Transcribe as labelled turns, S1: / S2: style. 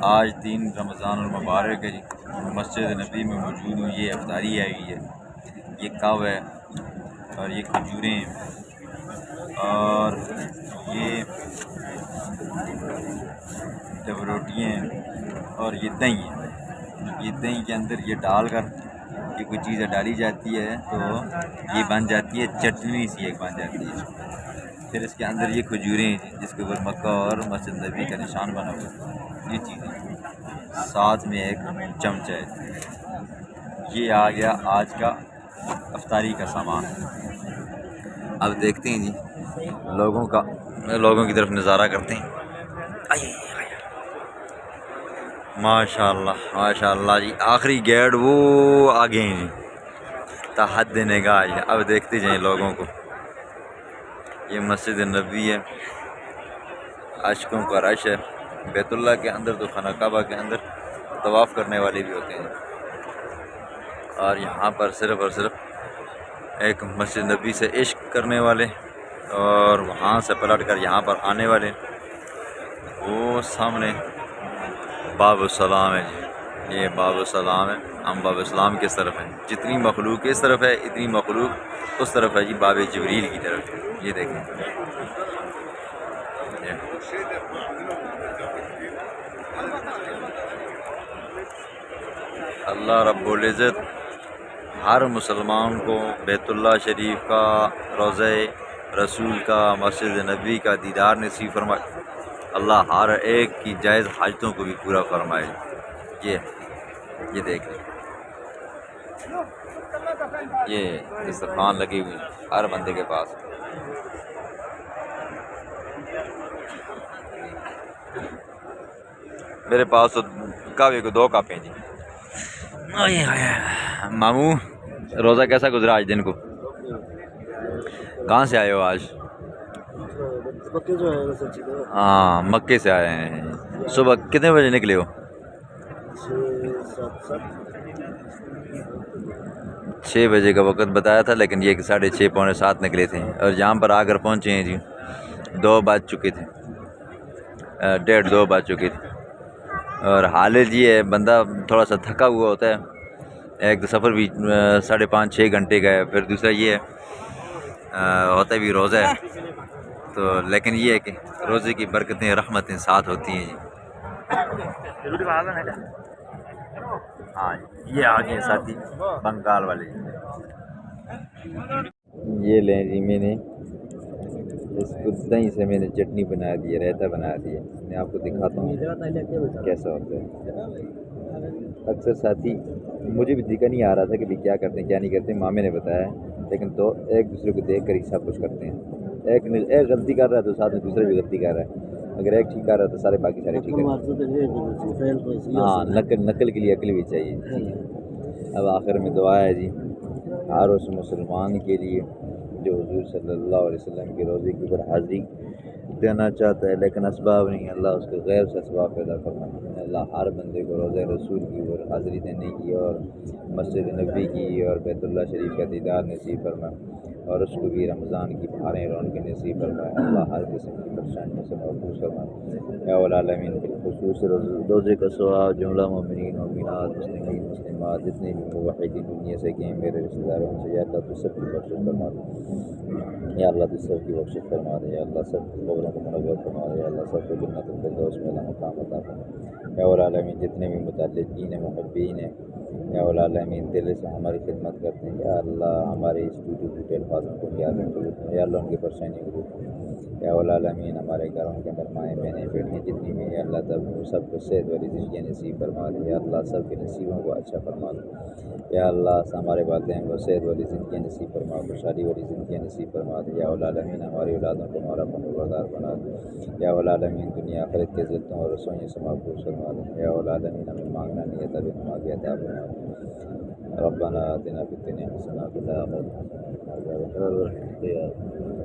S1: آج 3 رمضان المبارک ہے جی، مسجد نبی میں موجود ہوں. یہ افطاری آئی ہوئی ہے، یہ کب ہے اور یہ کھجوریں ہیں اور یہ جب روٹیاں ہیں اور یہ دہی ہے. یہ دہی کے اندر یہ ڈال کر یہ کوئی چیزیں ڈالی جاتی ہے تو یہ بن جاتی ہے چٹنی سی ایک بن جاتی ہے. پھر اس کے اندر یہ کھجوریں ہیں جس کے اوپر مکہ اور مسجد نبی کا نشان بنا ہوا ہے. یہ چیزیں ساتھ میں ایک چمچہ ہے. یہ آ گیا آج کا افطاری کا سامان. اب دیکھتے ہیں جی لوگوں کی طرف نظارہ کرتے ہیں. ماشاء اللہ جی، آخری گیٹ وہ آگے ہیں جی، تحد نگاہ ہے. اب دیکھتے جائیں لوگوں کو. یہ مسجد نبوی ہے، عاشقوں کا رش ہے. بیت اللہ کے اندر تو خانہ کعبہ کے اندر طواف کرنے والے بھی ہوتے ہیں، اور یہاں پر صرف اور صرف ایک مسجد نبوی سے عشق کرنے والے اور وہاں سے پلٹ کر یہاں پر آنے والے. وہ سامنے باب السلام ہے جی، یہ باب السلام ہے. ہم باب السلام کس طرف ہیں؟ جتنی مخلوق اس طرف ہے اتنی مخلوق اس طرف ہے جی، باب جبریل کی طرف. یہ دیکھیں اللہ رب العزت ہر مسلمان کو بیت اللہ شریف کا، روضہ رسول کا، مسجد نبوی کا دیدار نصیب فرمائے. اللہ ہر ایک کی جائز حاجتوں کو بھی پورا فرمائے. یہ دیکھ لیں، یہ دسترخوان لگی ہوئی ہر بندے کے پاس. میرے پاس تو کعوے کو 2 کپ ہیں جی. ماموں روزہ کیسا گزرا آج دن کو؟ کہاں سے آئے ہو آج؟ ہاں، مکے سے آئے ہیں. صبح کتنے بجے نکلے ہو؟ 6 بجے کا وقت بتایا تھا، لیکن یہ کہ 6:30 پونے 7 نکلے تھے اور یہاں پر آ کر پہنچے ہیں جی 2 بج چکے تھے، 1:30 2 بج چکے تھے. اور حالت یہ ہے، بندہ تھوڑا سا تھکا ہوا ہوتا ہے. ایک تو سفر بھی 5.5 6 گھنٹے کا ہے، پھر دوسرا یہ ہے ہوتا بھی روزہ ہے تو، لیکن یہ ہے کہ روزے کی برکتیں رحمتیں ساتھ ہوتی ہیں جی. ہاں یہ آگے ساتھی بنگال والے. یہ لیں جی، میں نے اس کو دہی سے میں نے چٹنی بنا دی ہے، رائتا بنا دیا. میں آپ کو دکھاتا ہوں کیسا ہوتا ہے. اکثر ساتھی مجھے بھی دکھا نہیں آ رہا تھا کہ کیا کرتے ہیں کیا نہیں کرتے. مامے نے بتایا، لیکن تو ایک دوسرے کو دیکھ کر ہی سب کچھ کرتے ہیں. ایک غلطی کر رہا ہے تو ساتھ میں دوسرا بھی غلطی کر رہا ہے. اگر ایک ٹھیک کر رہا ہے تو سارے باقی سارے ٹھیک ہے. ہاں، نقل کے لیے عقل بھی چاہیے. اب آخر میں دعا ہے جی ہر اس مسلمان کے لیے جو حضور صلی اللہ علیہ وسلم کے روزے کے اوپر حاضری دینا چاہتا ہے لیکن اسباب نہیں. اللہ اس کے غیر سے اسباب پیدا فرمائے. اللہ ہر بندے کو روزہ رسول کی اوپر حاضری دینے کی اور مسجد نبوی کی اور بیت اللہ شریف کا دیدار نصیب فرمائے، اور اس کو بھی رمضان کی بہاریں رونقیں نصیب فرمائے. اللہ ہر قسم کی پریشانیوں سے محفوظ فرمائے. یا العالمین، بالخصوص روزے کا ثواب جملہ مومنین مومنات مسلمین مسلمات جتنے بھی موحدین دنیا سے گئے میرے رشتہ داروں سے، یا اللہ تو سب کی بخشش فرما دے. یا اللہ تو سب کی بخشش فرما دے. یا اللہ سب کی قبروں کو منور فرما دے. یا اللہ سب کو جنت الفردوس میں مقام عطا فرما. یا العالمین جتنے بھی متعلقین ہیں محبین ہیں، یا العالمین دل سے ہماری خدمت کرتے ہیں، یا اللہ ہمارے اس ٹوٹے پھوٹے الفاظوں کو یاد رکھو. یا اللہ ان کی پریشانیوں کو دور. یا العالمین ہمارے گھروں کے اندر مائیں بہنیں بیٹیاں جتنی بھی ہیں، یا اللہ تب سب کو صحت والی زندگی نصیب فرما دے. یا اللہ سب کے نصیبوں کو اچھا فرما دے. یا اللہ ہمارے والدین کو صحت والی زندگی نصیب فرما، خوشحالی والی زندگی نصیب فرما دے. یا العالمین ہماری اولادوں کو ہمارا فرمانبردار بنا دے. یا العالمین دنیا آخرت کے ذلتوں اور رسوئیوں سے محفوظ فرما دے. یا العالمین ہمیں مانگنا نہیں ہے تبھی مانگے عطا فرما دے. ربنا آتنا فی الدنیا حسنہ وفی الآخرۃ حسنہ وقنا عذاب النار.